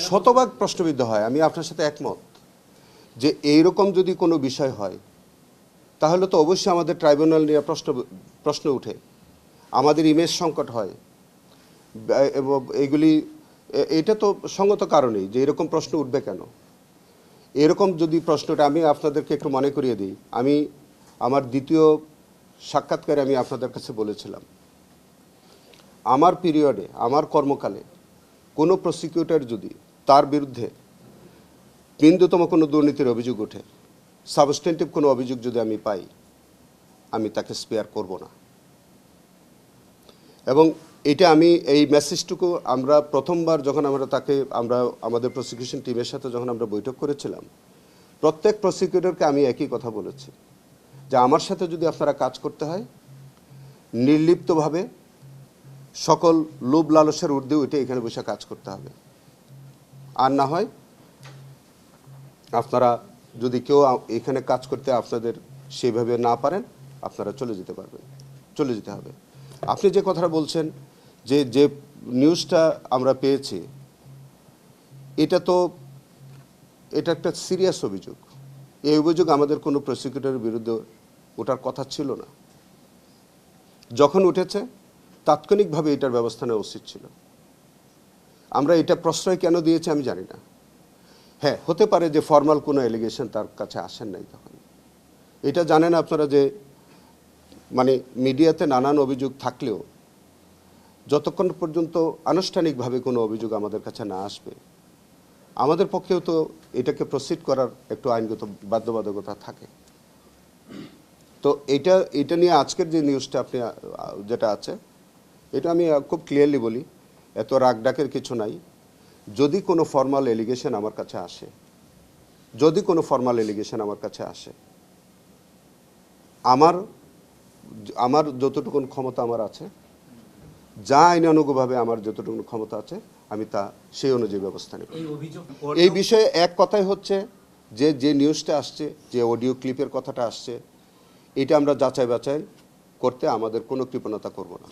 শতভাগ প্রশ্নবিদ্ধ হয়। আমি আপনার সাথে একমত যে এইরকম যদি কোনো বিষয় হয় তাহলে তো অবশ্যই আমাদের ট্রাইব্যুনাল নিয়ে প্রশ্ন উঠে, আমাদের ইমেজ সংকট হয় এবং এগুলি এটা তো সঙ্গত কারণেই যে এরকম প্রশ্ন উঠবে কেন। এরকম যদি প্রশ্নটা আমি আপনাদেরকে একটু মনে করিয়ে দিই, আমি আমার দ্বিতীয় সাক্ষাৎকারে আমি আপনাদের কাছে বলেছিলাম আমার পিরিয়ডে, আমার কর্মকালে কোনো প্রসিকিউটর যদি তার বিরুদ্ধে বিন্দুতম কোনো দুর্নীতির অভিযোগ ওঠে, সাবস্টেন্টিভ কোনো অভিযোগ যদি আমি পাই, আমি তাকে স্পেয়ার করব না। এবং এটা আমি এই মেসেজটুকু আমরা প্রথমবার যখন আমরা আমাদের প্রসিকিউশন টিমের সাথে যখন আমরা বৈঠক করেছিলাম, প্রত্যেক প্রসিকিউটরকে আমি একই কথা বলেছি যে আমার সাথে যদি আপনারা কাজ করতে হয় নির্লিপ্তভাবে সকল লোভ লালসের ঊর্ধ্বে উঠে এখানে বসে কাজ করতে হবে, আর না হয় আপনারা যদি কেউ এখানে কাজ করতে আপনাদের সেইভাবে না পারেন আপনারা চলে যেতে হবে। আপনি যে কথাটা বলছেন যে যে নিউজটা আমরা পেয়েছি এটা একটা সিরিয়াস অভিযোগ। এই অভিযোগ আমাদের কোনো প্রসিকিউটরের বিরুদ্ধে ওঠার কথা ছিল না। যখন উঠেছে তাৎক্ষণিকভাবে এটার ব্যবস্থা নেওয়া উচিত ছিল। আমরা এটা প্রশ্রয় কেন দিয়েছি আমি জানি না। হ্যাঁ, হতে পারে যে ফর্মাল কোনো এলিগেশন তার কাছে আসেন নাই তখন। এটা জানেন আপনারা যে মানে মিডিয়াতে নানান অভিযোগ থাকলেও যতক্ষণ পর্যন্ত আনুষ্ঠানিকভাবে কোনো অভিযোগ আমাদের কাছে না আসবে আমাদের পক্ষেও তো এটাকে প্রসিড করার একটু আইনগত বাধ্যবাধকতা থাকে। তো এটা নিয়ে আজকের যে নিউজটা আপনি যেটা আছে এটা আমি খুব ক্লিয়ারলি বলি, এত রাগ ডাকের কিছু নাই। যদি কোনো ফর্মাল এলিগেশন আমার কাছে আসে আমার যতটুকু ক্ষমতা আমার আছে, যা আইনানুগভাবে আমার যতটুকু ক্ষমতা আছে আমি তা সেই অনুযায়ী ব্যবস্থা নেব। এই বিষয়ে এক কথাই হচ্ছে যে নিউজটা আসছে, যে অডিও ক্লিপের কথাটা আসছে, এটা আমরা যাচাই বাছাই করতে আমাদের কোনো কৃপণতা করব না।